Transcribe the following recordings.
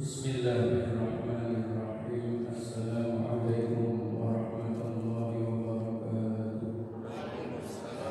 Bismillahirrahmanirrahim. Assalamualaikum warahmatullahi wabarakatuh. Al-Fatihah.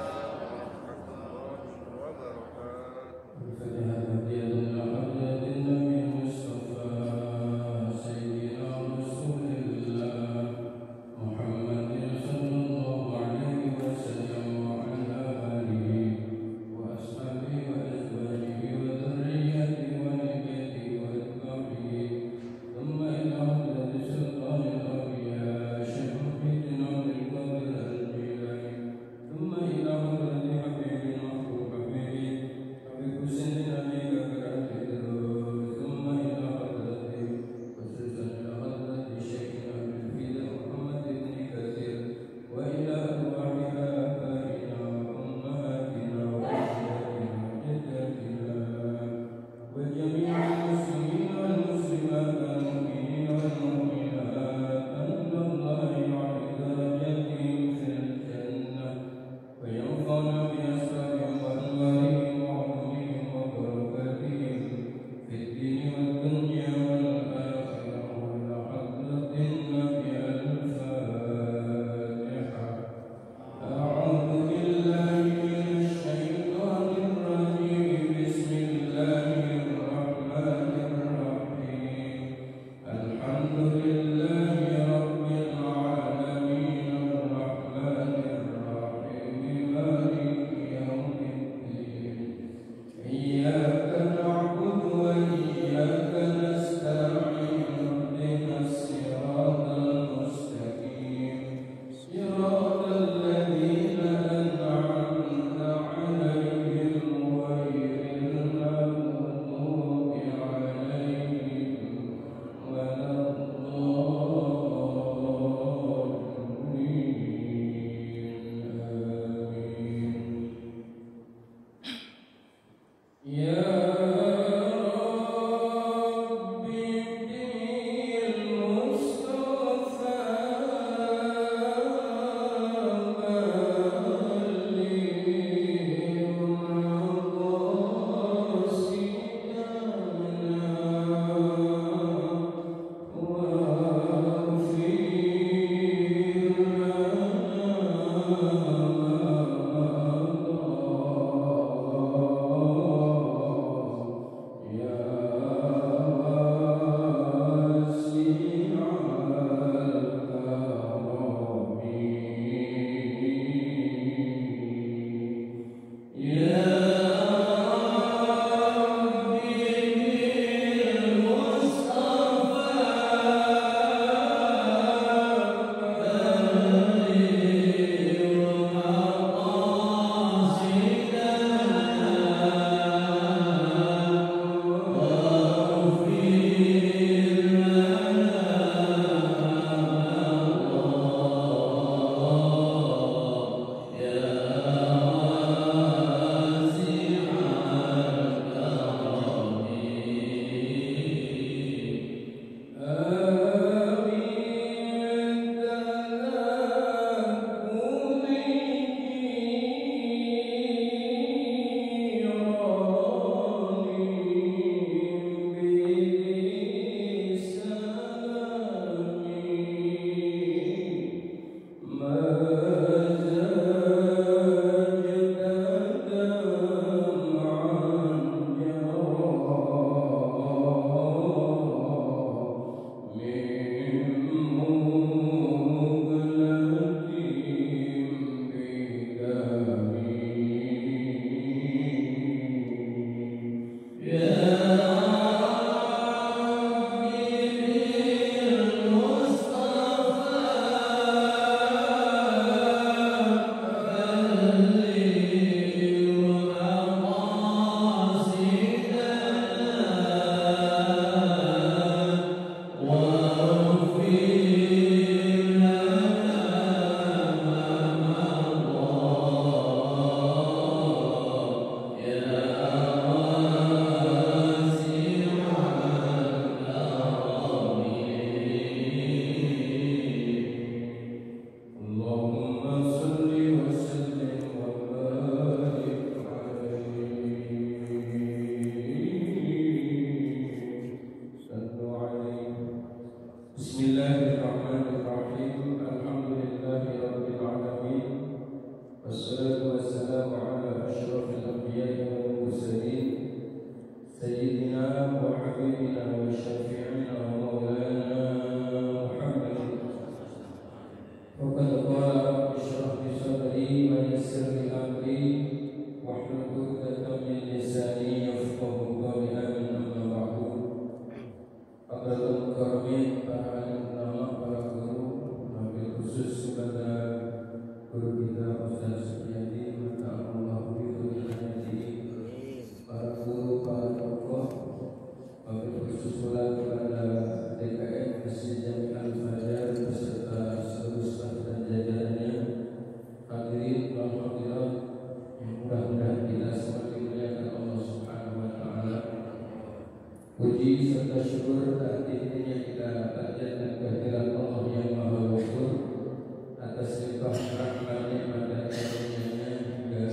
rahmat nikmat dan karunia-Nya hingga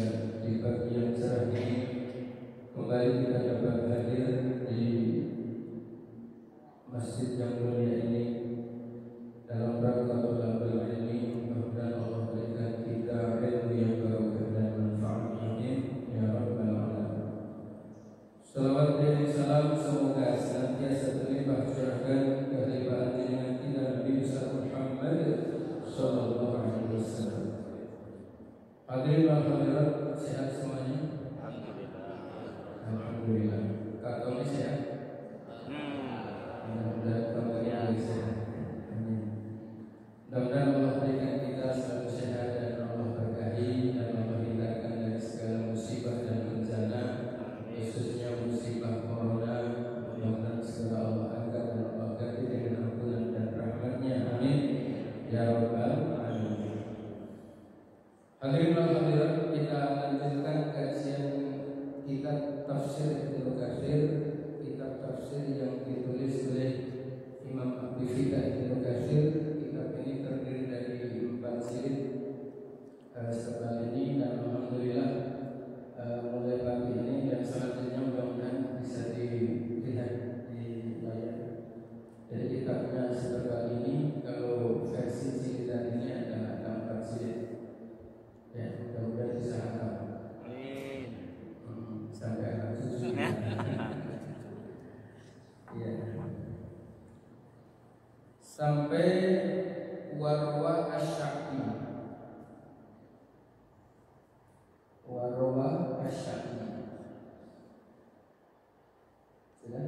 di pagi yang cerah ini kembali kita dapat hadir di masjid yang mulia ini dalam rangka thalabul ilmi. Mudah-mudahan Allah berikan kita ilmu yang barokah dan manfaat. Amin ya rabbal alamin. Salawat dan salam semoga senantiasa terlimpah curahkan kehadiran dengan kita Nabi Muhammad sallallahu alaihi wasallam. Hadirin dan hadirat, sehat semuanya? Alhamdulillah. Katanya sehat? Mudah-mudahan kabarnya sehat. Mudah-mudahan Allah berikan kita selalu sehat dan Allah berkahi dan Allah hindarkan dari segala musibah dan bencana, khususnya musibah corona. Mudah-mudahan segera Allah angkat dan Allah ganti dengan ampunan dan rahmatnya. Amin ya rabbal alamin. Hadirin dan hadirat, kita lanjutkan kajian kitab tafsir Ibnu Katsir, kitab tafsir yang ditulis oleh Imam Abu Fidah Ibnu Katsir. Kitab ini terdiri dari 4 jilid setebal ini, dan alhamdulillah mulai pagi ini dan selanjutnya mudah-mudahan bisa dilihat di layar. Jadi kitabnya setebal ini, kalau versi jilidan ini ada 4 jilid. Ya, mudah-mudahan bisa hafal. Sampai anak cucu. Ya. Sampai warwa asy-Sya'bi. Warwa asy-Sya'bi. Sudah?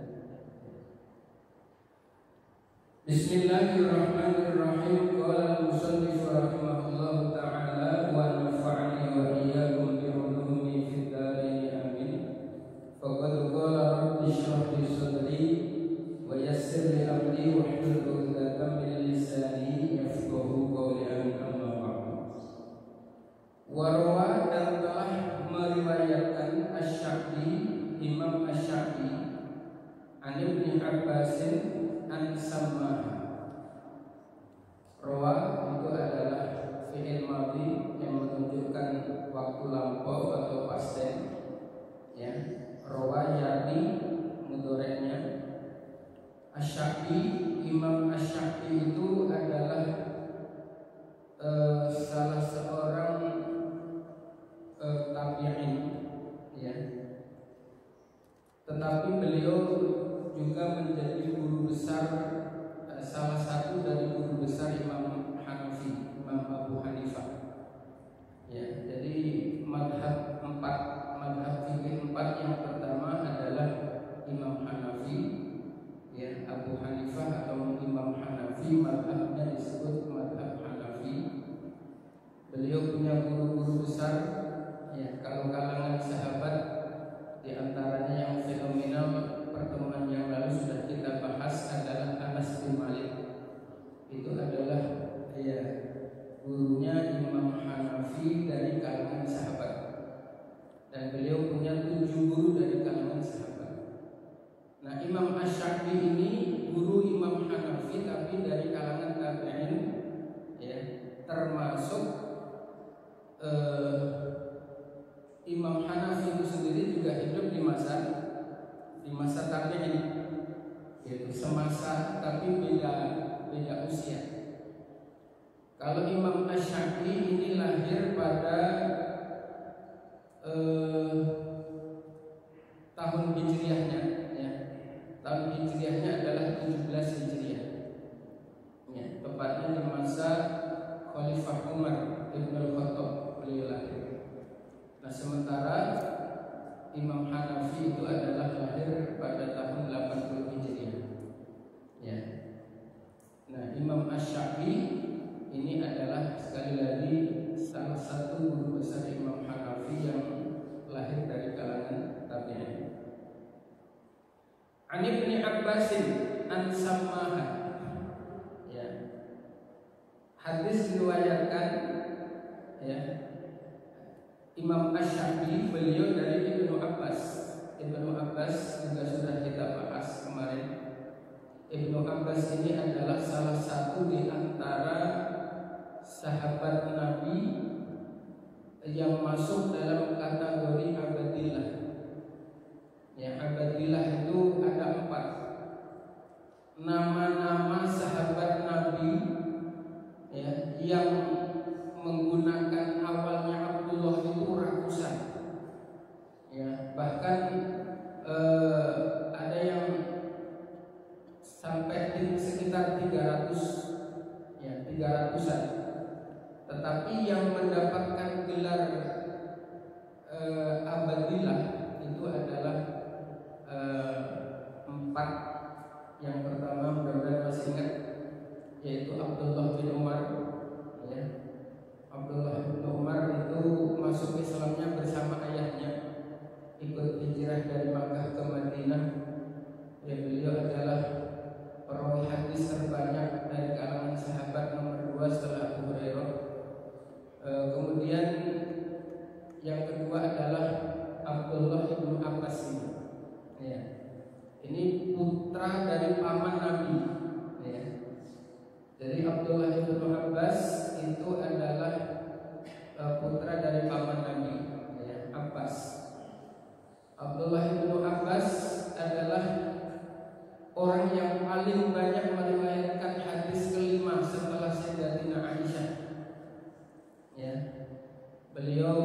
Bismillahirrahmanirrahim. Qala al-musannif rahimahullahu ta'ala wa nafa'ani wa iyyakum bi ulumi fid dharain amin. Faqad qala rabbi shrah li sadri wa yassir li amri wahlul 'uqdatam min lisani yafqahu qawli. Amma ba'du. Warwa, dan telah meriwayatkan Asy-Sya'bi, Imam Asy-Sya'bi, an Ibnu Abbasin an Sammaha. Rawa itu adalah fi'il madhi yang menunjukkan waktu lampau atau past tense. Ya, rawa yani mudhari'nya. Asy-Sya'bi, Imam Asy-Sya'bi itu adalah salah seorang tabi'in, ya. Tetapi beliau juga menjadi guru besar, salah satu dari guru besar Imam Hanafi, Imam Abu Hanifah. Ya, jadi madhab fikih 4 yang pertama adalah Imam Hanafi, ya, Abu Hanifah atau Imam Hanafi, madhabnya disebut madhab Hanafi. Beliau punya guru-guru besar, ya. Kalau kalangan sahabat, di antaranya yang fenomenal pertemuan yang lalu sudah kita bahas adalah Anas bin Malik. Itu adalah, ya, gurunya Imam Hanafi dari kalangan sahabat. Dan beliau punya 7 guru dari kalangan sahabat. Nah, Imam Asy-Sya'bi ini guru Imam Hanafi tapi dari kalangan tabi'in, ya, termasuk Imam Hanafi itu sendiri juga hidup di masa tabi'in, yaitu semasa tapi beda usia. Kalau Imam Asy-Sya'bi ini lahir pada tahun Hijriahnya, ya. Tahun Hijriahnya adalah 17 Hijriah, ya, tepatnya di masa Khalifah Umar Ibn Al-Khattab beliau lahir. Nah, sementara Imam Hanafi itu adalah lahir pada tahun 80 Hijriah, ya. Nah, Imam Asy-Sya'bi ini adalah sekali lagi salah satu guru besar Imam Hanafi yang lahir dari kalangan tabi'in. An Ibnu Abbasin an Sammaha, ya. Hadis diriwayatkan, ya, Imam Asy-Sya'bi beliau dari Ibnu Abbas. Ibnu Abbas juga sudah kita bahas kemarin. Ibnu Abbas ini adalah salah satu di antara sahabat Nabi yang masuk dalam kategori abadillah. Ya, abadillah itu ada 4. Nama-nama sahabat Nabi ya, yang menggunakan awalnya Abdullah itu ratusan. Ya, bahkan ada yang sampai sekitar 300, ya 300-an. Tetapi yang mendapatkan gelar abadillah itu adalah 4. Yang pertama mudah-mudahan masih ingat, yaitu Abdullah bin Umar. Ya, Abdullah bin Umar itu masuk Islamnya bersama ayahnya, ikut hijrah dari Makkah ke Madinah. Ya, beliau adalah perawi hadis terbanyak dari kalangan sahabat nomor 2 setelah Abu Hurairah. Kemudian yang kedua adalah Abdullah bin Abbas ini. Ya, ini putra dari paman Nabi. Ya. Jadi Abdullah bin Abbas itu adalah putra dari paman Nabi, ya, Abbas. Abdullah bin Abbas adalah orang yang paling banyak meriwayatkan hadis kelima setelah Sayyidatina Aisyah. Ya, beliau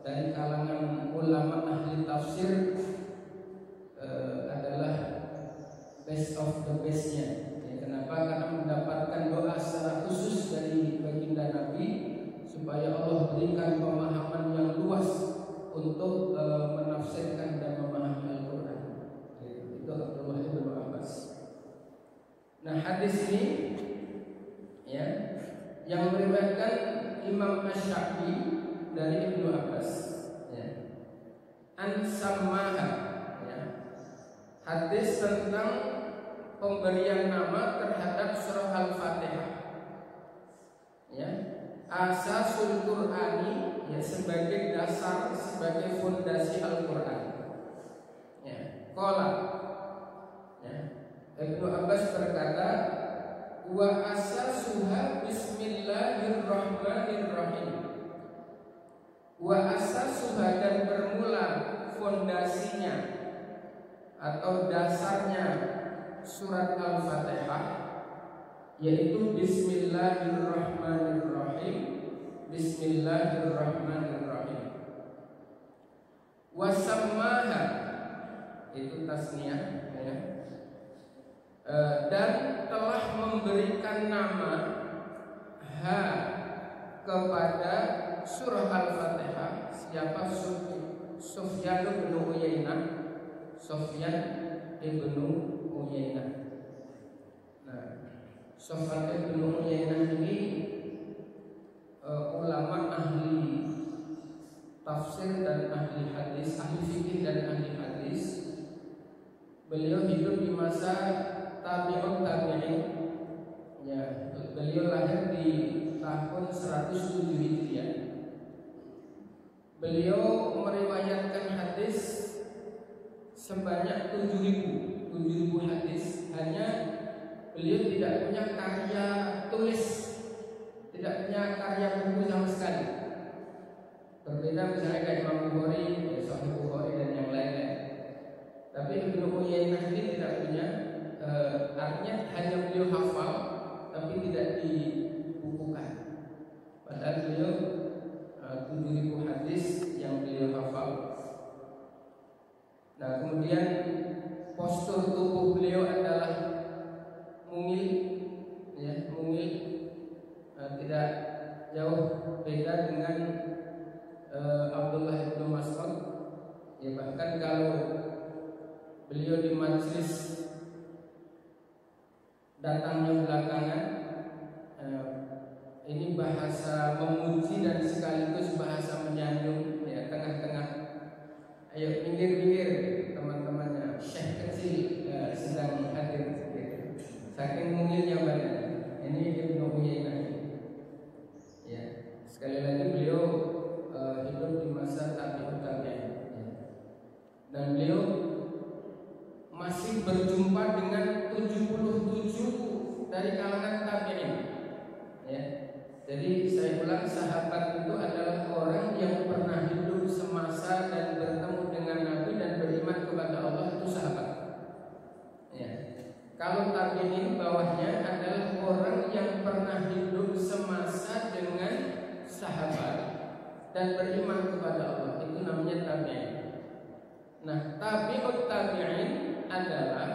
dari kalangan ulama ahli tafsir adalah best of the bestnya. Ya, kenapa? Karena mendapatkan doa secara khusus dari baginda Nabi supaya Allah berikan pemahaman yang luas untuk menafsirkan dan memahami Al-Quran. Itu Abdullah bin Abbas. Nah, hadis ini ya yang meriwayatkan Imam Asy-Syafi'i dari Ibnu Abbas. Ya. An-Sammaha, ya. Hadis tentang pemberian nama terhadap surah Al-Fatihah. Ya. Asasul Qur'ani, ya, sebagai dasar, sebagai fondasi Al-Qur'an. Ya. Qala, ya. Ibnu Abbas berkata, wa asasuha bismillahirrahmanirrahim. Wa asasuha, dan bermula fondasinya atau dasarnya surat Al-Fatihah yaitu bismillahirrahmanirrahim. Bismillahirrahmanirrahim. Wa sammaha, itu tasniyah, ya. Dan telah memberikan nama kepada surah Al-Fatihah siapa? Sufyan bin Uyainah. Sufyan bin Uyainah. Nah, Sufyan bin Uyainah ini ulama ahli tafsir dan ahli hadis, ahli fikih dan ahli hadis. Beliau hidup di masa tabi'ut tabi'in. Ya, beliau lahir di tahun 107 Hijriah. Beliau meriwayatkan hadis sebanyak 7.000 hadis. Hanya beliau tidak punya karya tulis, tidak punya karya buku sama sekali. Berbeda misalnya kayak Imam Bukhari, Sahih Bukhari dan yang lainnya. Tapi Ibnu Uyainah ini tidak punya, artinya hanya beliau hafal tapi tidak dibukukan. Padahal beliau 7.000 hadis yang beliau hafal. Nah, kemudian postur tubuh beliau adalah mungil, ya, mungil, tidak jauh beda dengan Abdullah bin Mas'ud. Ya, bahkan kalau beliau di majelis datangnya belakangan, ini bahasa memuji dan sekaligus bahasa menyanjung, ya, tengah-tengah. Ayo pinggir-pinggir teman-temannya, syekh kecil sedang hadir, gitu. Saking mungilnya badan. Ini Ibnu Uyainah. Ya, sekali lagi beliau hidup di masa tabi'ut tabi'in, ya. Dan beliau masih berjumpa dengan 77 dari kalangan tabi'in. Ya, Jadi saya ulang, sahabat itu adalah orang yang pernah hidup semasa dan bertemu dengan Nabi dan beriman kepada Allah, itu sahabat. Ya. Kalau tabi'in bawahnya adalah orang yang pernah hidup semasa dengan sahabat dan beriman kepada Allah, itu namanya tabi'in. Nah, tabi'ut tabi'in adalah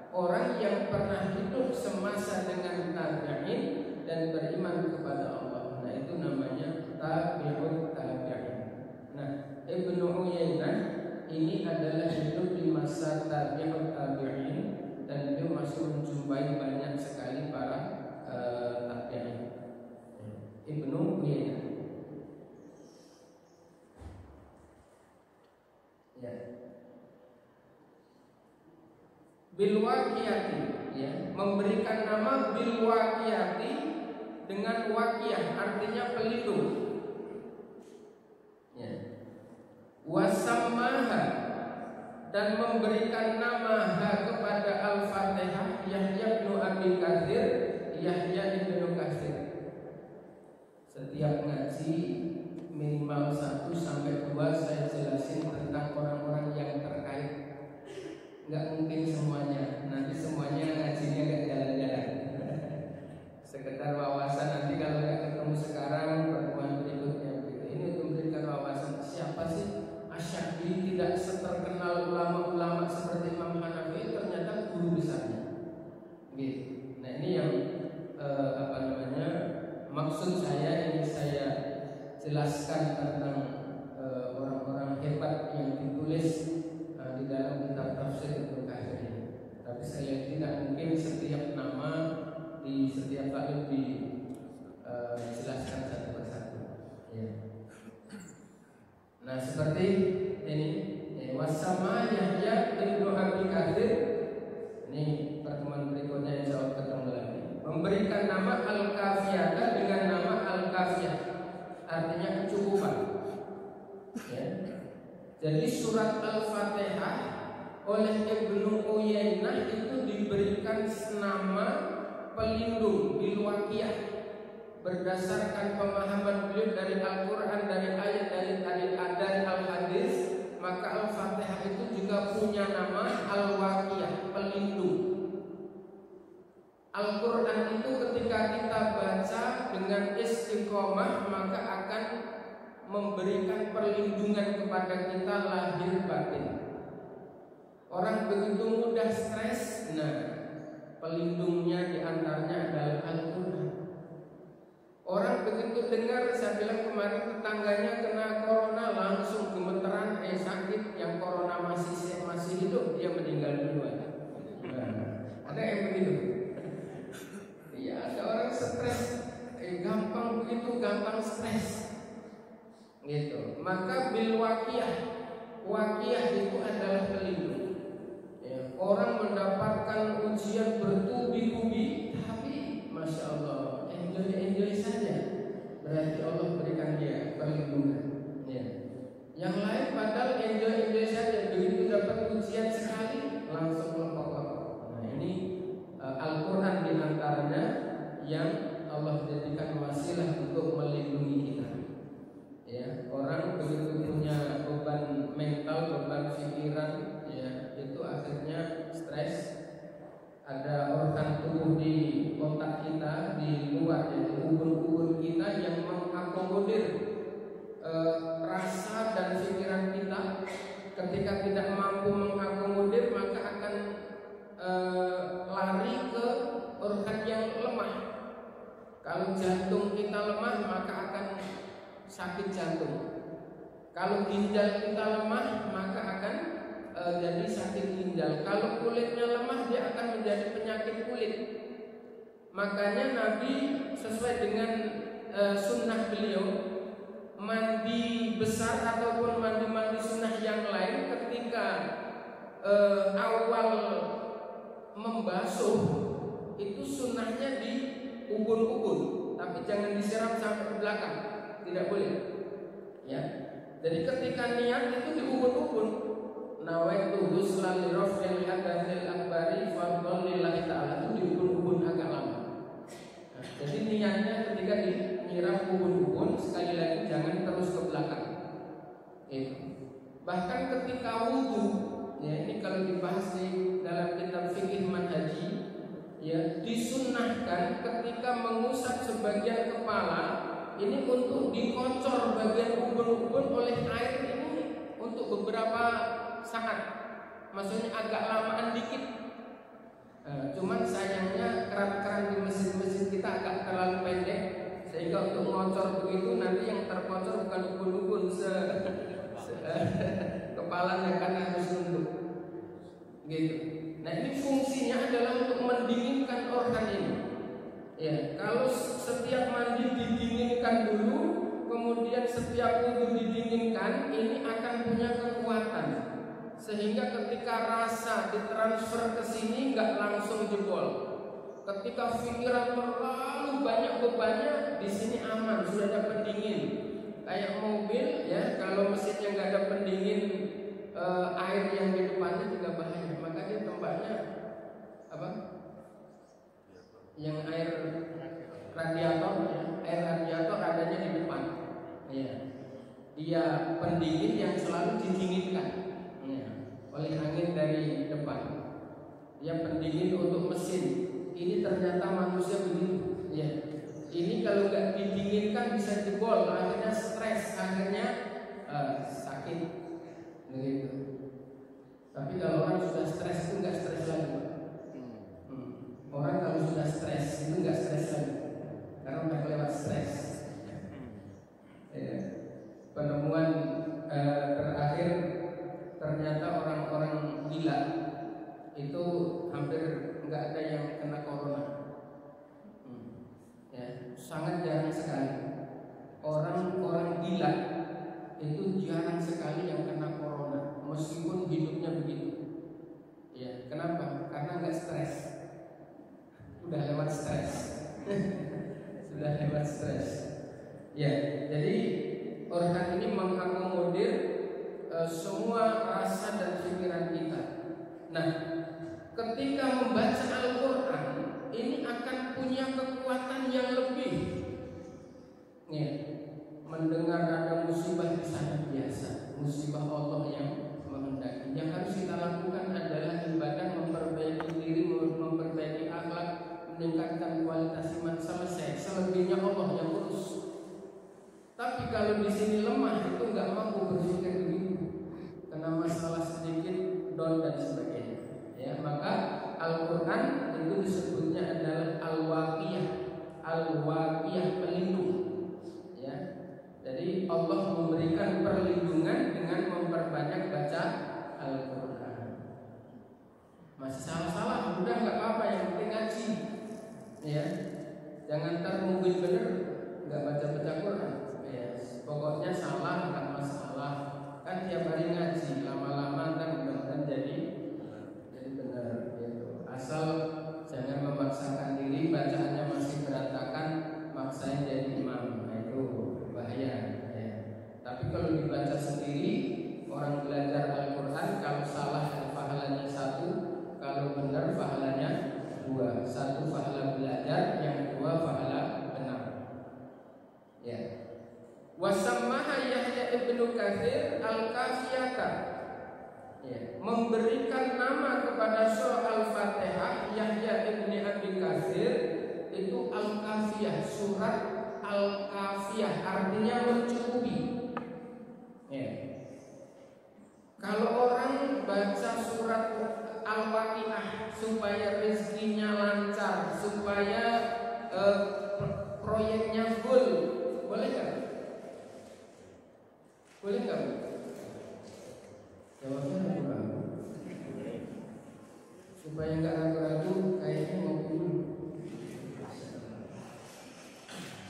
orang yang pernah hidup semasa dengan tabi'in dan beriman kepada Allah. Nah, itu namanya tabi'ut tabi'in. Nah, Ibnu Uyainah ini adalah hidup di masa tabi'ut tabi'in dan dia masih menjumpai banyak sekali para tabi'in. Ibnu Uyainah. Ya. Bilwaqiyati, ya, memberikan nama bilwaqiyati dengan waqiyah, artinya pelindung. Ya. Wasammaha, dan memberikan nama kepada Al-Fatihah Yahya bin Abi Katsir, Yahya bin Katsir. Setiap ngaji minimal 1 sampai 2 saya jelasin tentang orang-orang yang terkait. Nggak mungkin semuanya, nanti semuanya ngajinya nggak jalan-jalan. Sekedar wawasan, nanti kalau nggak ketemu sekarang pertemuan berikutnya begitu. Ini untuk memberikan wawasan siapa sih Asy-Syafi'i, tidak seterkenal ulama-ulama seperti Imam Hanafi, ternyata guru besarnya. Gitu. Nah ini yang maksud saya, ini saya jelaskan tentang orang-orang hebat yang ditulis di dalam kitab tafsir Ibnu Katsir ini. Tapi saya tidak mungkin setiap nama di setiap kali dijelaskan satu persatu. Ya. Nah seperti ini, wasama Yahya bin Abi Katsir. Ini pertemuan berikutnya insya Allah ketemu lagi. Memberikan nama Al-Kafiyah dengan nama Al-Kafiyah, artinya kecukupan. Ya. Jadi surat Al-Fatihah oleh Ibnu Uyainah itu diberikan nama pelindung, bilwaqiyah, berdasarkan pemahaman beliau dari Al-Quran, dari ayat, dari Al-Hadis. Maka Al-Fatihah itu juga punya nama Al-Waqiyah, pelindung. Al-Quran itu ketika kita baca dengan istiqomah maka akan memberikan perlindungan kepada kita lahir batin. Orang begitu mudah stres, nah pelindungnya diantaranya adalah Al-Quran. Orang begitu dengar, saya bilang kemarin tetangganya kena corona langsung gemeteran, sakit, yang corona masih hidup, dia meninggal duluan. Nah, ada yang begitu. Iya, ada orang stres, gampang begitu, gampang stres. Gitu. Maka bil waqiyah, waqiyah itu adalah pelindung. Ya, orang mendapatkan ujian bertubi-tubi, tapi masya Allah, enjoy saja. Berarti Allah berikan dia perlindungan. Ya. Yang lain padahal enjoy saja, begitu dapat ujian sekali langsung lepok-lepok. Nah ini Al-Quran diantaranya yang Allah jadikan wasilah untuk melindungi kita. Ya, orang begitu punya beban mental, beban pikiran, ya itu akhirnya stres. Ada organ tubuh di otak kita, di luar, jadi ubun-ubun kita yang mengakomodir rasa dan pikiran kita. Ketika tidak mampu mengakomodir, maka akan lari ke organ yang lemah. Kalau jantung kita lemah, maka akan sakit jantung. Kalau ginjal kita lemah, maka akan jadi sakit ginjal. Kalau kulitnya lemah, dia akan menjadi penyakit kulit. Makanya Nabi sesuai dengan sunnah beliau, mandi besar ataupun mandi sunnah yang lain, ketika awal membasuh itu sunnahnya di ubun-ubun, tapi jangan disiram sampai ke belakang, tidak boleh. Ya, jadi ketika niat itu di ubun-ubun, nawaitu ghuslan li raf'il hadatsil akbari fardhon lillahi ta'ala, itu di ubun-ubun agak lama. Nah, jadi niatnya ketika nyiram ubun-ubun, sekali lagi jangan terus ke belakang. Bahkan ketika wudhu, ya ini kalau dibahas di dalam kitab fikih manhaji, ya disunnahkan ketika mengusap sebagian kepala ini untuk dikocor bagian ubun-ubun oleh air ini untuk beberapa saat, maksudnya agak lamaan dikit. Cuman sayangnya keran-keran di mesin-mesin kita agak terlalu pendek, sehingga untuk ngocor begitu nanti yang terkocor bukan ubun-ubun kepalanya kan harus nunduk gitu. Nah ini fungsinya adalah untuk mendinginkan organ ini. Ya, kalau setiap mandi didinginkan dulu, kemudian setiap wudhu didinginkan, ini akan punya kekuatan, sehingga ketika rasa ditransfer ke sini nggak langsung jebol. Ketika pikiran terlalu banyak bebannya, di sini aman, sudah ada pendingin. Kayak mobil ya, kalau mesinnya nggak ada pendingin, air yang di depannya juga bahaya. Maka dia tempatnya apa? Yang air radiator, ya. Air radiator adanya di depan. Ya. Dia pendingin yang selalu didinginkan, ya, oleh angin dari depan. Dia pendingin untuk mesin. Ini ternyata manusia begitu. Ya. Ini kalau nggak didinginkan bisa jebol, akhirnya stres, akhirnya sakit, begitu. Tapi kalau orang sudah stres itu nggak stres lagi. Orang kalau sudah stres itu nggak stres lagi, karena udah kelewat stres. Ya. Penemuan terakhir ternyata orang-orang gila itu hampir nggak ada yang kena corona. Ya, sangat jarang sekali. Orang-orang gila itu jarang sekali yang kena corona, meskipun hidupnya begitu. Ya, kenapa? Karena nggak stres. Sudah lewat stres. Sudah lewat stres. Ya, jadi organ ini mengakomodir semua rasa dan pikiran kita. Nah, ketika membaca Al-Quran ini akan punya kekuatan yang lebih. Ya, mendengar ada musibah di sana biasa, musibah Allah yang menghendaki. Yang harus kita lakukan adalah ibadah, memperbaiki diri, memperbaiki akhlak, meningkatkan kualitas iman, selesai. Selebihnya Allah yang urus. Tapi kalau di sini lemah itu nggak mampu berpikir begitu, kena masalah sedikit down dan sebagainya. Ya, maka Al-Quran itu disebutnya adalah Al-Waqiyah, Al-Waqiyah pelindung. Ya, jadi Allah memberikan perlindungan dengan memperbanyak baca Al-Quran. Masih salah-salah, udah nggak apa-apa, yang penting ngaji. Ya, jangan ntar mungkin bener nggak baca-baca Quran. Ya, pokoknya salah nggak masalah. Kan tiap hari ngaji, lama-lama kan mudah-mudahan jadi benar gitu. Asal jangan memaksakan diri, bacaannya masih berantakan, maksain jadi imam. Nah, itu bahaya ya. Tapi kalau dibaca sendiri, orang belajar Al-Quran, kalau salah pahalanya 1, kalau benar pahalanya 2. 1 pahala belajar, yang 2 pahala benar. Ya. Wasammaha Yahya ibnu Katsir al-Kafiyata. Ya. Memberikan nama kepada surah Al-Fatihah Yahya ibnu Abi Katsir itu Al-Kafiyah, surat Al-Kafiyah, artinya mencukupi. Ya. Kalau orang baca surat Al-Waqiah supaya rezekinya lancar, supaya proyeknya full, boleh nggak? Boleh nggak? Jawabnya ragu-ragu. Supaya nggak ragu-ragu, kayaknya ngopi dulu.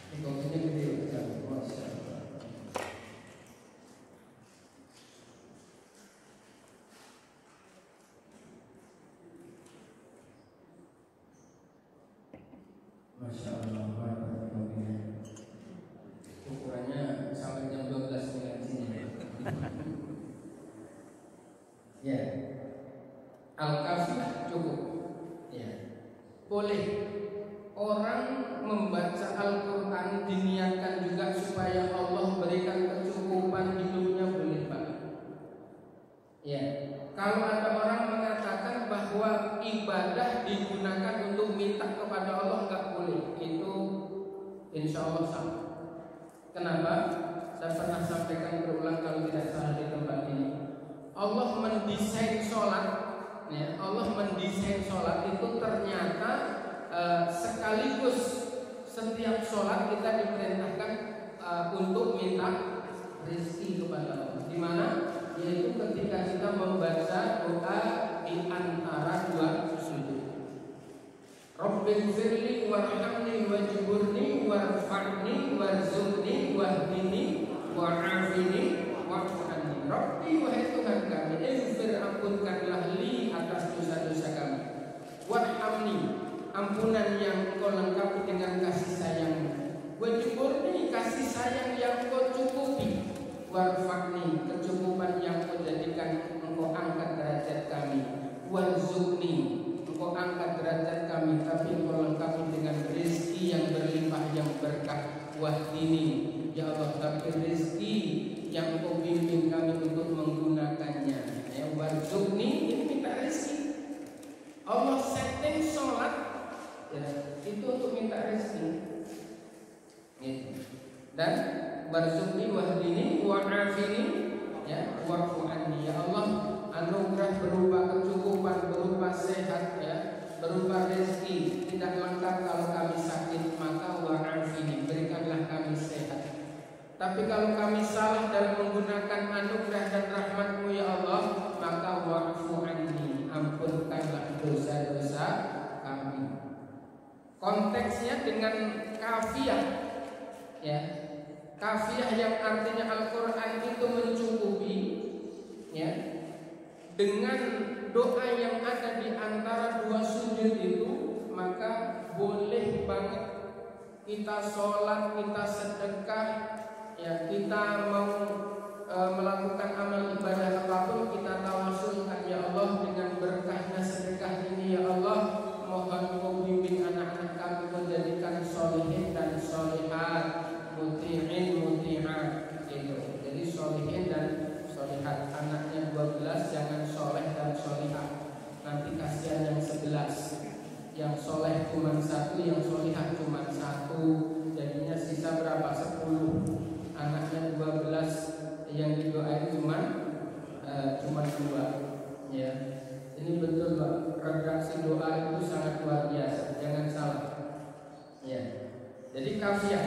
Ini kopinya gede, Masya Allah. Masya Allah, kopinya. Ukurannya sampai jam 12 ngajinya. Ya, Al-Kafiyah cukup. Insya Allah sama. Kenapa? Saya pernah sampaikan berulang kalau tidak salah di tempat ini. Allah mendesain sholat, ya, Allah mendesain sholat itu ternyata sekaligus setiap sholat kita diperintahkan untuk minta rezeki kepada Allah. Di mana? Yaitu ketika kita membaca doa di antara dua sujud. Rabbighfirli warhamni wajburni warfa'ni warzuqni wahdini wa'afini wa'fu anni. Rabbi, wahai Tuhan kami, ighfir, ampunkanlah li atas dosa-dosa kami. Warhamni, ampunan yang Engkau lengkapi dengan kasih sayang-Mu. Wajburni, kasih sayang yang Engkau cukupi. Warfa'ni, kecukupan yang Engkau jadikan Engkau angkat derajat kami. Warzuqni, Engkau angkat derajat kami, tapi Engkau lengkapi dengan rezeki yang berlimpah, yang berkah. Wahdini, ya Allah, tapi rezeki yang Engkau bimbing kami untuk menggunakannya. Ya, warzuqni, ini minta rezeki. Allah setting sholat, ya, itu untuk minta rezeki. Gitu. Dan warzuqni wahdini wa'afini, ya, wa'fu anni. Ya Allah, anugerah berupa kecukupan, berupa sehat, ya, berupa rezeki. Tidak lengkap kalau kami sakit, maka wa'afini, berikanlah kami sehat. Tapi kalau kami salah dalam menggunakan anugerah dan rahmat-Mu ya Allah, maka wa'fu anni, ampunkanlah dosa-dosa kami. Konteksnya dengan kafiyah, ya, kafiyah yang artinya Al-Quran itu mencukupi, ya, dengan doa yang ada di antara dua sujud itu, maka boleh banget kita sholat, kita sedekah, ya, kita mau melakukan amal ibadah apapun, kita tawasulkan ya Allah dengan berkahnya sedekah ini ya Allah, mohon Engkau bimbing anak-anak kami menjadikan sholihin dan sholihat, muti'in muti'at, gitu. Jadi sholihin dan sholihat, anaknya 12 jangan sholeh dan sholihat, nanti kasihan yang 11. Yang sholeh cuma 1, yang sholihat cuma 1, jadinya sisa berapa? 10. Anaknya 12, yang didoain cuma 2. Ya, ini betul Pak, redaksi doa itu sangat luar biasa, jangan salah. Ya, jadi kafiyah,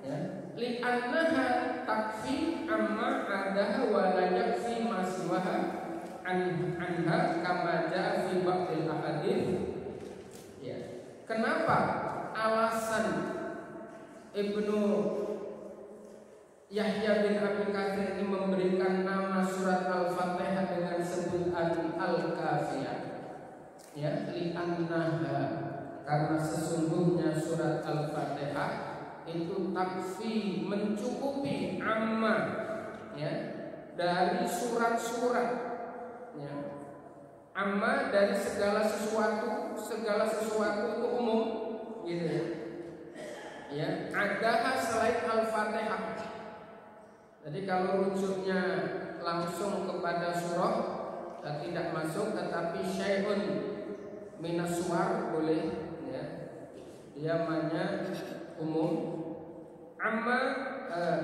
ya, li'annaha takfi amma adaha wa la yakfi ma siwaha anha kama ja'a fi ba'dil ahadits. Ya, kenapa alasan Ibnu Yahya bin Abi Katsir ini memberikan nama surat Al-Fatihah dengan sebutan Al-Kafiyah? Ya, li'annaha, karena sesungguhnya surat Al-Fatihah itu takfi, mencukupi, amma, ya, dari surat-surat, ya, amma dari segala sesuatu itu umum, gitu ya. Ya, adaha selain Al-Fatihah. Jadi kalau rujuknya langsung kepada surah tidak masuk, tetapi syai'un minas suwar boleh, ya. Dia namanya umum. Amma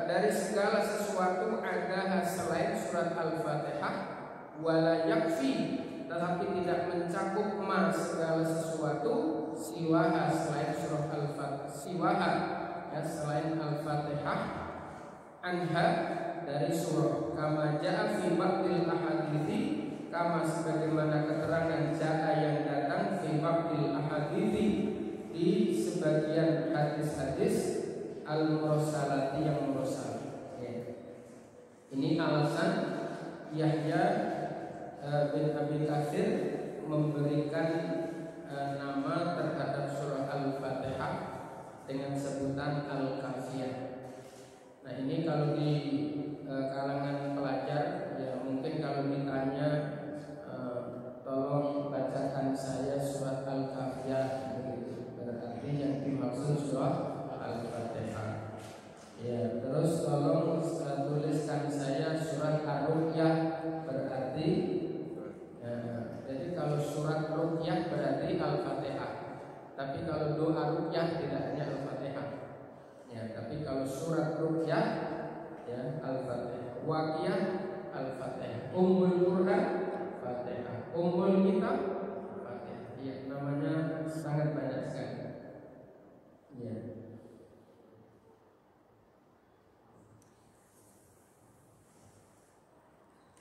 dari segala sesuatu ada selain surat Al-Fatihah, wala yakfi, tetapi tidak mencakup ma segala sesuatu, siwaha selain surah Al-Fatihah, siwaha, ya, selain Al-Fatihah, anha dari surah, kama ja'a fi ba'dil ahadithi, kama sebagaimana keterangan ja'a yang datang fi ba'dil ahadithi, di sebagian hadis-hadis al-mursalati yang mursal, ya. Ini alasan Yahya bin Abi Katsir memberikan nama terhadap surah Al-Fatihah dengan sebutan Al-Kafiyah. Nah, ini kalau di kalangan pelajar, ya, mungkin kalau ditanya tolong bacakan saya surat Al-Kafiyah, begitu, berarti yang dimaksud surah Al-Fatihah. Ya, terus tolong tuliskan saya surat Ar-Ruqyah, berarti, ya, jadi kalau surat Ruqyah berarti Al-Fatihah. Tapi kalau doa Ruqyah tidak hanya Al-Fatihah. kalau surat Ruqyah ya Al-Fatihah, Waqiyah Al-Fatihah, Ummul Quran Fatihah, Ummul Kitab Fatihah. Ya, namanya sangat banyak sekali. Ya.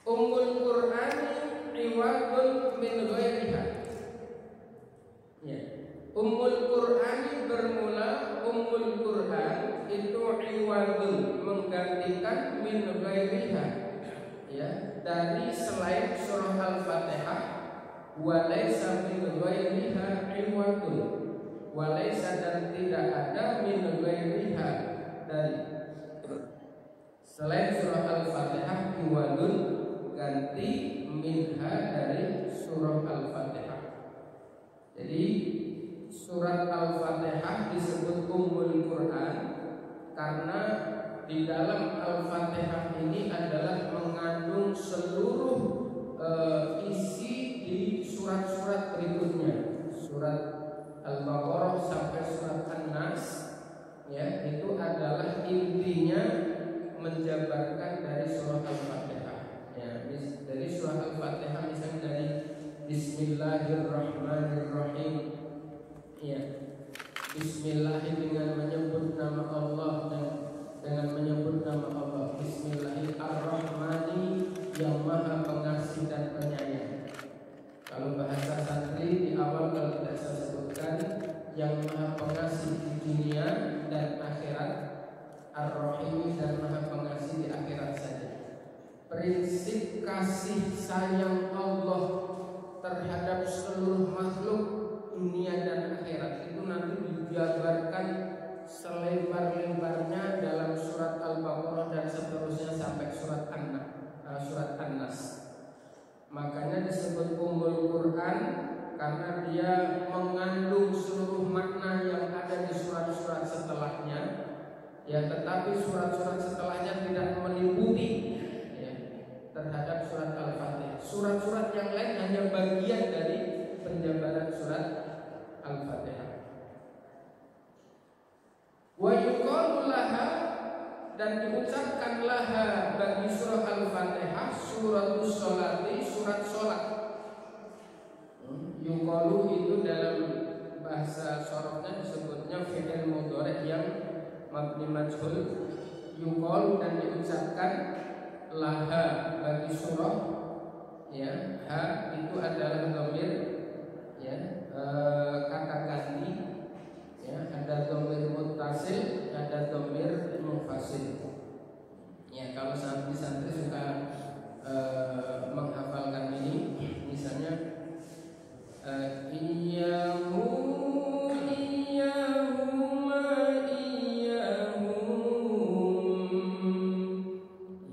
Ummul Quran iwadun min ghairiha. Ya. Ummul Quran bermula, Ummul Quran itu iwadun, menggantikan min ghairiha, ya, dari selain surah Al-Fatihah. Walaysa min ghairiha iwadun, walaysa dan tidak ada min ghairiha dari selain surah Al-Fatihah iwadun, ganti minha dari surah Al-Fatihah. Jadi surat Al-Fatihah disebut Ummul Quran karena di dalam Al-Fatihah ini adalah mengandung seluruh isi di surat-surat berikutnya. Surat Al-Baqarah sampai surat An-Nas, ya, itu adalah intinya menjabarkan dari surah Al-Fatihah. Ya, dari surah Al-Fatihah misalnya dari Bismillahirrahmanirrahim. Ya, Bismillah dengan menyebut nama Allah dan dengan menyebut nama Allah. Bismillahirrahmanirrahim, yang Maha Pengasih dan Penyayang. Kalau bahasa santri di awal kalau tidak saya sebutkan yang Maha Pengasih di dunia dan akhirat, Ar-Rahim dan Maha Pengasih di akhirat saja. Prinsip kasih sayang Allah terhadap seluruh makhluk dunia dan akhirat itu nanti dijabarkan selebar-lebarnya dalam surat Al-Baqarah dan seterusnya sampai surat An-Nas. Makanya disebut Ummul Quran karena dia mengandung seluruh makna yang ada di surat-surat setelahnya. Ya, tetapi surat-surat setelahnya tidak meliputi, ya, terhadap surat Al-Fatihah. Surat-surat yang lain hanya bagian dari penjabaran surat Al-Fatihah. Wa yuqalu laha, dan diucapkan laha bagi surah Al-Fatihah suratus sholati, surat sholat. Yuqalu itu dalam bahasa sorofnya disebutnya fi'il mudhari' yang mabni majhul. Yuqalu dan diucapkan laha bagi surah, ya, ha itu adalah dhamir, ya, kata ganti, ya, ada dhamir muttasil, ada dhamir munfasil. Ya, kalau santri-santri suka menghafalkan ini, misalnya iyyahu iyyahuma iyyahum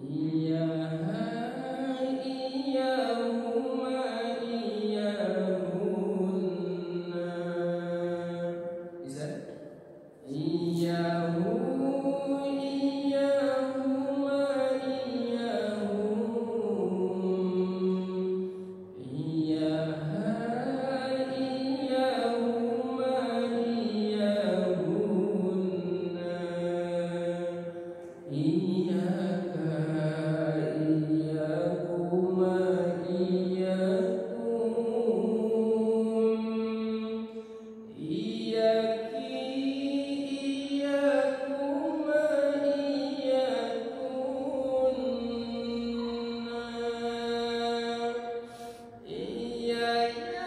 iyyaha iyyahuma iyyahunna. Bisa? Iyyahu iyyahuma iyyahum iyyaha iyyahuma iyyahunna iyyaka iyyakuma iyyahum iyyaki iyyakuma iyyakunna iyyaya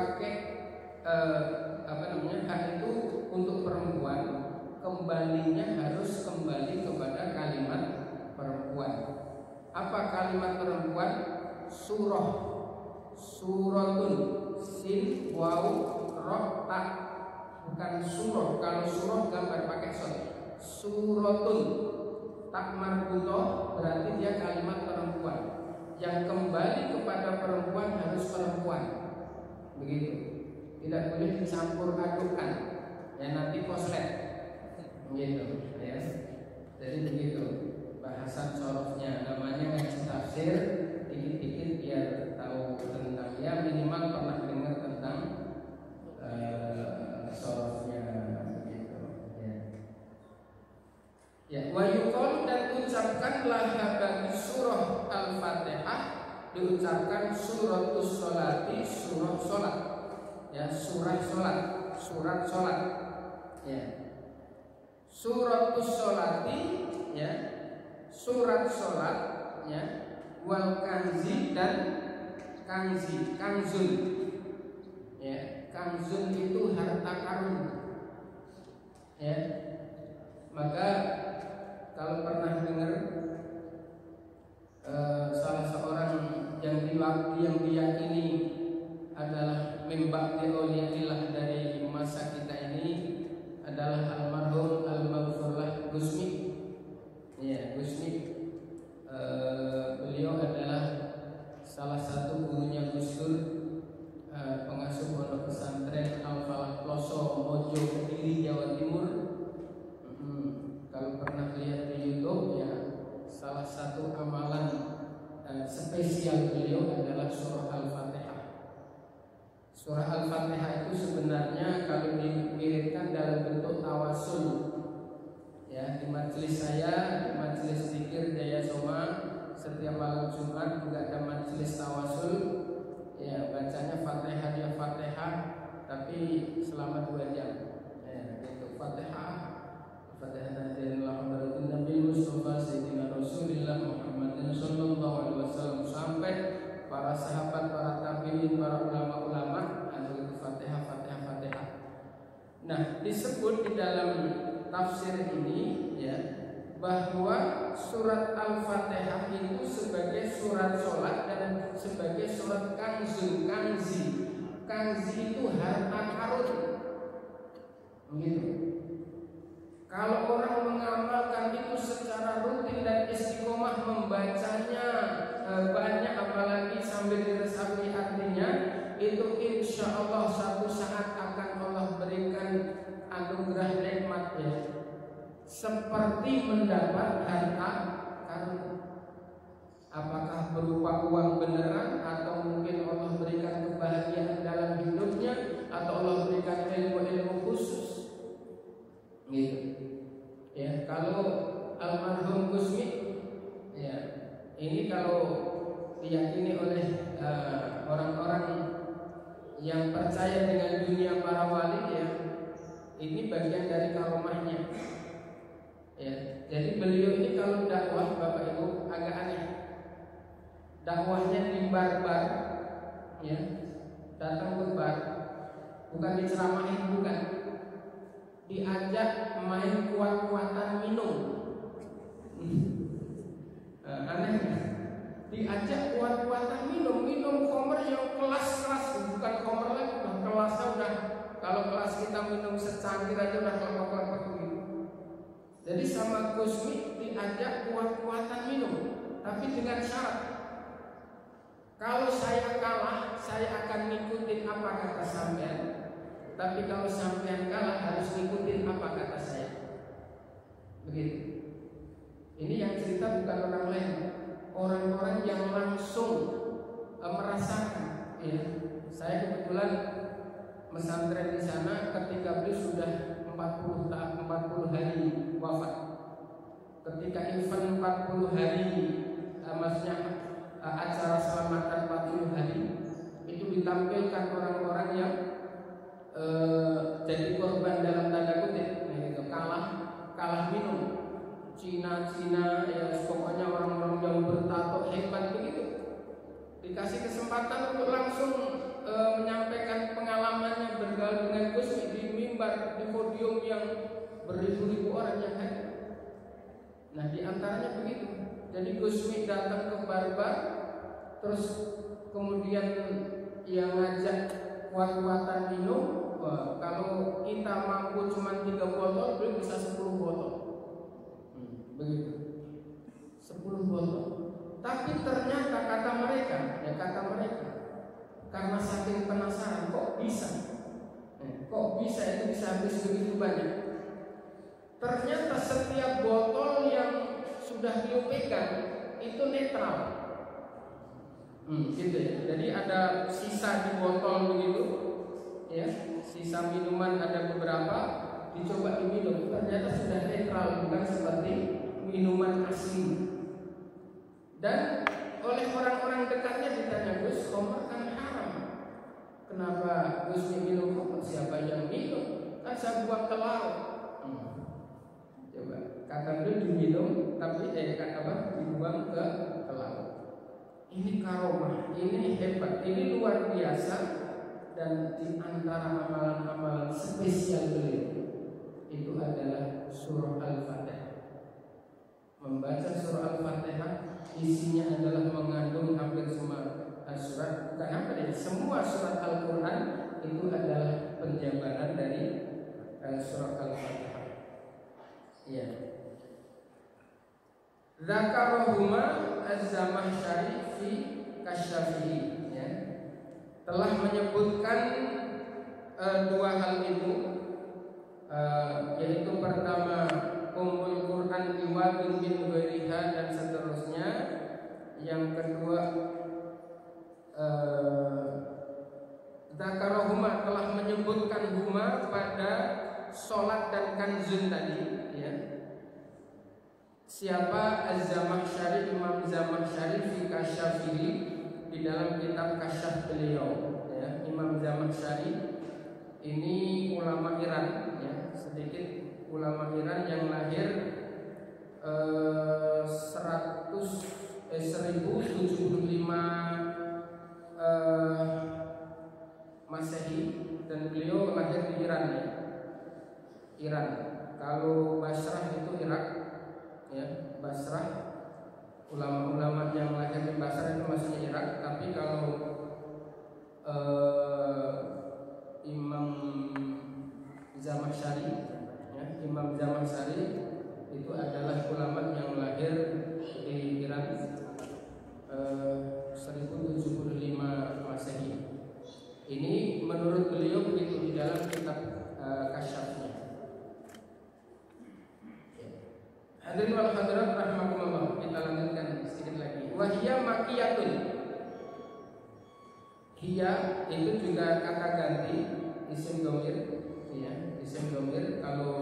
pakai hak itu untuk perempuan, kembalinya harus kembali kepada kalimat perempuan. Apa kalimat perempuan? Surah, suratun, sin, waw, roh, tak. Bukan surah. Kalau surah gambar pakai sod. Suratun, tak marbutoh, berarti dia kalimat perempuan. Yang kembali kepada perempuan harus perempuan. Begitu. Tidak boleh dicampur adukan. Ya nanti koslet. Begitu, ya. Jadi begitu bahasan sorofnya. Namanya ngaji tafsir, dikit-dikit biar tahu tentang, ya minimal pernah dengar tentang sorofnya, begitu. Ya, wa yuqalu, dan ucapkanlah bagi surah Al-Fatihah, diucapkan suratus sholati, surah sholat. Ya, surah sholat, surat sholat. Ya. Suratus sholati, ya, surat sholat, ya, wal kanzi, dan kanzi, kanzun. Ya, kanzun itu harta karun. Ya. Maka kalau pernah dengar salah seorang yang diyakini adalah membakti auliyaillah dari masa kita ini adalah almarhum al-maghfurlah Gusmi. Ya, Gusmi. Beliau adalah salah satu gurunya Gus Dur, pengasuh pondok pesantren Al-Falah Ploso, Mojo, Kediri, Jawa Timur. Kalau pernah lihat di YouTube, ya, salah satu amalan spesial beliau adalah surah Al-Fatihah. Surah Al-Fatihah itu sebenarnya kalau dikirimkan dalam bentuk tawasul, ya, di majelis saya, di majelis zikir Jaya Soma, setiap malam Jumat juga ada majelis tawasul. Ya, bacanya Fatihah ya Fatihah, tapi selama 2 jam. Ya, itu Fatihah. Fatihah Nabi Mustafa Sayyidina Rasulullah Muhammadin Sallallahu Alaihi Wasallam, sampai para sahabat, para tabi'in, para ulama-ulama, itu Fatihah, Fatihah, Fatihah. Nah, disebut di dalam tafsir ini, ya, bahwa surat Al-Fatihah itu sebagai surat sholat dan sebagai surat kanzi. Kanzi itu harta karun. Begitu. Kalau orang mengamalkan itu secara rutin dan istiqomah membacanya banyak, apalagi sambil diresapi artinya, itu insya Allah satu saat akan Allah berikan anugerah nikmatnya seperti mendapat harta karun. Apakah berupa uang beneran, atau mungkin Allah berikan kebahagiaan dalam hidupnya, atau Allah berikan ilmu-ilmu khusus. Gitu. Ya, kalau almarhum Gusmi, ya, ini kalau diyakini oleh orang-orang yang percaya dengan dunia para wali, ya, ini bagian dari karomahnya. Ya, jadi beliau ini kalau dakwah, Bapak Ibu, agak aneh. Dakwahnya di bar-bar, ya, datang ke bar, bukan diceramahin, bukan. Diajak main kuat-kuatan minum. Aneh. Diajak kuat-kuatan minum komer yang kelas-kelas, bukan komer lagi, udah kelasnya udah, kalau kelas kita minum secangkir aja udah kelepek-kelepek gitu. Jadi sama Gusmi diajak kuat-kuatan minum, tapi dengan syarat, kalau saya kalah, saya akan ngikutin apa kata sampean. Tapi kalau sampean kalah harus ngikutin apa kata saya. Begitu. Ini yang cerita bukan orang lain, orang-orang yang langsung merasakan. Ya. Saya kebetulan pesantren di sana ketika beliau sudah 40 hari wafat. Ketika event 40 hari, maksudnya acara selamatan 40 hari, itu ditampilkan orang-orang yang jadi korban dalam tanda kutip, gitu, kalah minum, Cina, ya, pokoknya orang-orang yang bertato hebat begitu, dikasih kesempatan untuk langsung menyampaikan berjumpa dengan Gus di mimbar, di podium yang beribu-ribu orang yang hadir. Nah, di antaranya begitu. Jadi Gusmi datang ke Barbar, terus kemudian yang ngajak kuat-kuatan minum. Wah, kalau kita mampu cuma 3 botol, beliau bisa 10 botol. Begitu, 10 botol. Tapi ternyata kata mereka, karena saking penasaran, kok bisa itu bisa habis begitu banyak. Ternyata setiap botol yang sudah beliau pegang itu netral, gitu ya. Jadi ada sisa di botol begitu, ya, sisa minuman ada beberapa, dicoba diminum, ternyata sudah netral, bukan seperti minuman asli. Dan oleh orang-orang dekatnya ditanya, Gus, khamar kan haram, kenapa Gus minum khamar? Siapa yang minum? Kan saya buang ke laut. Coba, kata beliau diminum, tapi dibuang ke laut. Ini karomah, ini hebat, ini luar biasa. Dan di antara amalan-amalan spesial beliau itu adalah surah Al-Fatihah. Membaca surah Al-Fatihah isinya adalah mengandung hampir semua surat, semua surat Al-Quran itu adalah penjabaran dari surah Al-Fatihah. Ya. Zakarahuma Az-Zamakhsyari fi Kasyafihi, ya. Telah menyebutkan dua hal itu, yaitu pertama Ummul Quran Iwadun bin Ghairiha dan seterusnya. Yang kedua Zakarahuma, telah menyebutkan huma pada sholat dan kanzun tadi, ya. Siapa? Az-Zamakhsyari, Imam Zamakhsyari fi Kasyafihi, di dalam kitab Kasyaf beliau, ya. Imam Zamakhsyari ini ulama Iran, ya, sedikit ulama Iran yang lahir 1075 Masehi, dan beliau lahir di Iran, ya. Iran. Kalau Basrah itu Irak, ya. Basrah, ulama-ulama yang lahir di Basrah itu maksudnya Irak. Tapi kalau Imam Zamakhsyari, ya, Imam Zamakhsyari itu adalah ulama yang lahir di Iran 1075 Masehi. Ini menurut beliau begitu di dalam kitab Kasyafnya. Hadirin wal hadirat rahimakumullah, kita lanjutkan sedikit lagi. Wahia makiyatun. Hiya itu juga kata ganti isim dhamir, ya, isim dhamir. Kalau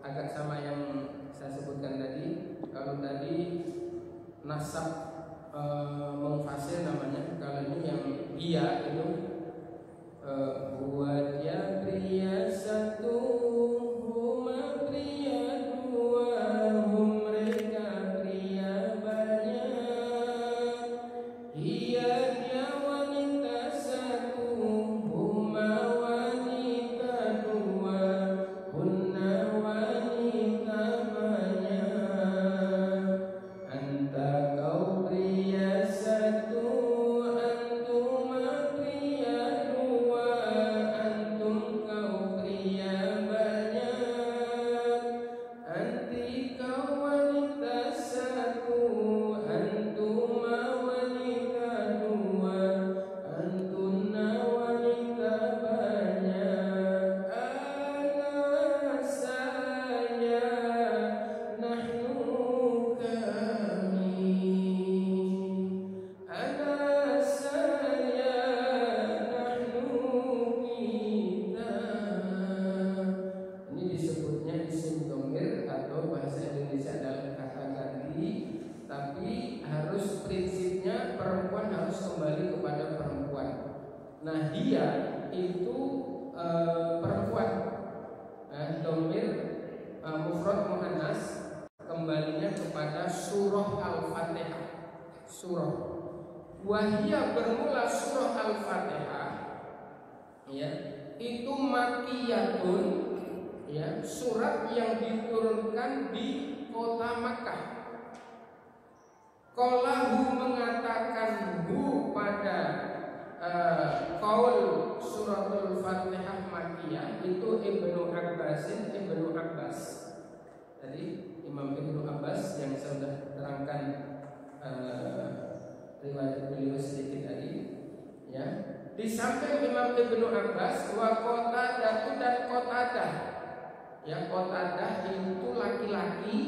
agak sama yang saya sebutkan tadi, kalau tadi nasab mufasir namanya, kalau ini yang hiya itu buat ya pria satu, huma pria dua, hum mereka pria banyak. Hiya dia wanita satu, huma wanita dua, hunna wanita banyak. Anta kau pria satu, antuma pria dua, antum kau pria banyak. Anti kau wanita satu, antuma wanita dua, antunna wanita banyak. Ana saya, nahnu kami. Ana saya, nahnu kita. Ini disebutnya isim dhamir atau bahasa Indonesia adalah kata ganti, tapi harus prinsipnya perempuan harus kembali kepada perempuan. Nah, dia itu perempuan. Dhamir mufrad muannas kembalinya kepada surah Al-Fatihah. Surah wahia bermula surah Al-Fatihah, ya. itu makiyatun, ya, surat yang diturunkan di kota Makkah. Qalahu mengatakan hu pada qaul suratul Fatihah Makkiyah itu Ibnu Abbas. Tadi Imam Ibnu Abbas yang saya sudah terangkan riwayat beliau sedikit tadi, ya. Di samping Imam Ibnu Abbas wa Qatadah dan Qatadah. Ya, Qatadah itu laki-laki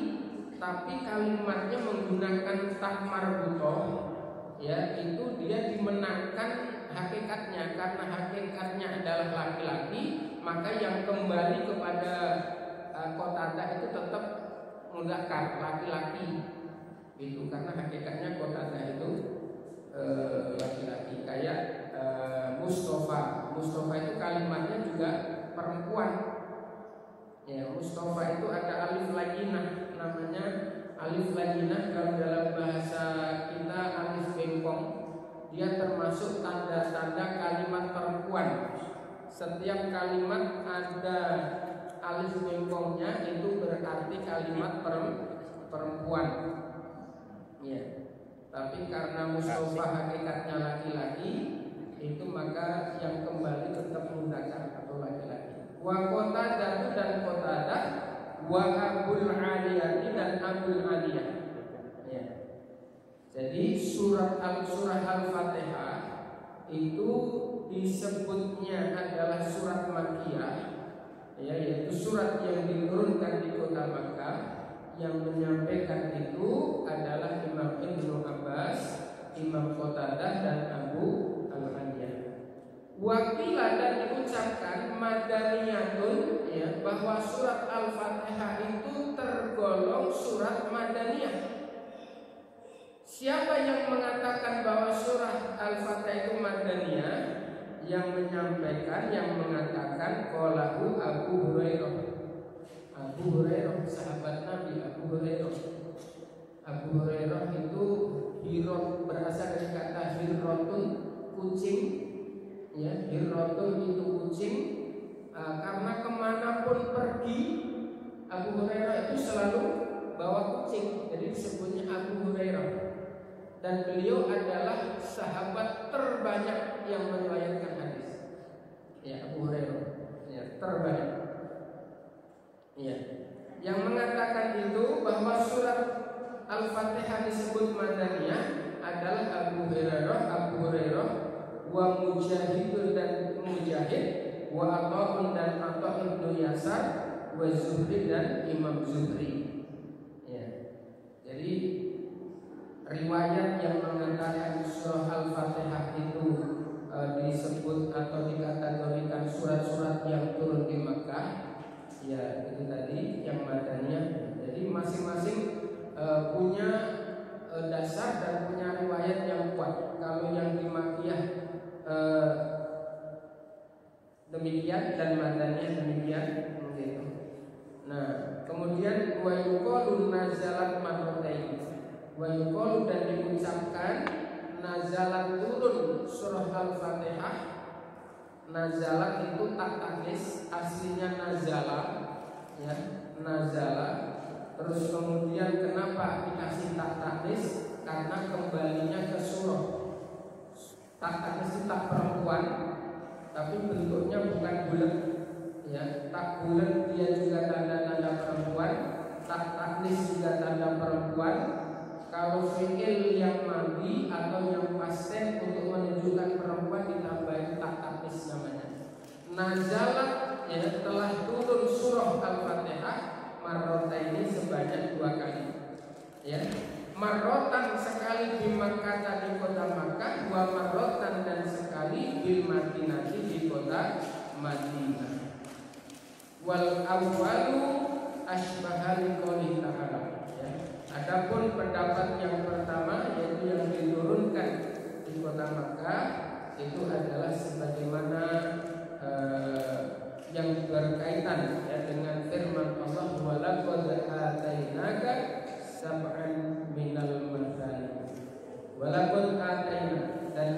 tapi kalimatnya menggunakan ta marbuthah, ya, itu dia dimenangkan hakikatnya, karena hakikatnya adalah laki-laki, maka yang kembali kepada Qatadah itu tetap mudzakkar, laki-laki. Itu karena hakikatnya Qatadah itu laki-laki. Kayak Mustafa itu kalimatnya juga perempuan. Ya, Mustafa itu ada alif laginah, namanya alif laginah. Kalau dalam bahasa kita alif bengkong, dia termasuk tanda-tanda kalimat perempuan. Setiap kalimat ada alif bengkongnya itu berarti kalimat perempuan. Ya. Tapi karena Mustafa hakikatnya laki-laki, itu maka yang kembali tetap mudzakkar atau laki-laki. Wa Qatadah dan Qatadah, wa Abul Aliyah dan Abul Aliyah. Ya. Jadi surah Al-Fatihah itu disebutnya adalah surat Makkiyah, ya, yaitu surat yang diturunkan di kota Makkah. Yang menyampaikan itu adalah Imam Ibnu Abbas, Imam Qatadah dan Abu Al-Aliyah. Wakila dan diucapkan madaniyatun, ya, bahwa surat Al-Fatihah itu tergolong surat madaniyah. Siapa yang mengatakan bahwa surah Al-Fatihah itu madaniyah? Yang menyampaikan, yang mengatakan qalahu Abu Hurairah. Abu Hurairah, sahabat Nabi Abu Hurairah. Abu Hurairah itu hirot, berasal dari kata hirotun, kucing. Ya, hirotun itu kucing. Karena kemanapun pergi, Abu Hurairah itu selalu bawa kucing, jadi disebutnya Abu Hurairah. Dan beliau adalah sahabat terbanyak yang meriwayatkan hadis. Ya, Abu Hurairah, ya, terbanyak. Ya. Yang mengatakan itu bahwa surat Al-Fatihah disebut madaniyah adalah Abu Hurairah, wa Mujahid dan Mujahid, wa Athaun dan Atha bin Yasar, wa Zuhri dan Imam Zuhri. Ya. Jadi riwayat yang mengatakan surah Al-Fatihah itu disebut atau dikategorikan surat-surat yang turun di Makkah, ya, itu tadi yang madaniyah. Jadi masing-masing punya dasar dan punya riwayat yang kuat. Kalau yang di Makkiyah demikian dan madaniyah demikian, begitu. Nah, kemudian wa yuqalu nazalat marratain. Wa yuqalu dan diucapkan nazalat turun surah Al-Fatihah. Nazalat itu tak taknis, aslinya nazala, ya, nazala. Terus kemudian kenapa dikasih tak taknis? Karena kembalinya ke surah. Tak taknis itu tak perempuan, tapi bentuknya bukan bulat, ya. Tak bulat dia juga tanda-tanda perempuan, tak taknis juga tanda perempuan. Kalau fi'il yang madhi atau yang pasten untuk menunjukkan perempuan ditambahin tak taknis namanya. Nazalat, ya, telah turun surah Al-Fatihah marrotaini sebanyak 2 kali. Ya, marrotan sekali di Makkah di kota Makkah, wa marrotan dan sekali bil Madinah di kota Madinah. Wal awwalu asbahal qouli ta'ala. Adapun pendapat yang pertama, yaitu yang diturunkan di kota Makkah, itu adalah sebagaimana yang berkaitan, ya, dengan firman Allah, wa laqad atainaka sab'an minal mathani. Wa laqad ataina, dan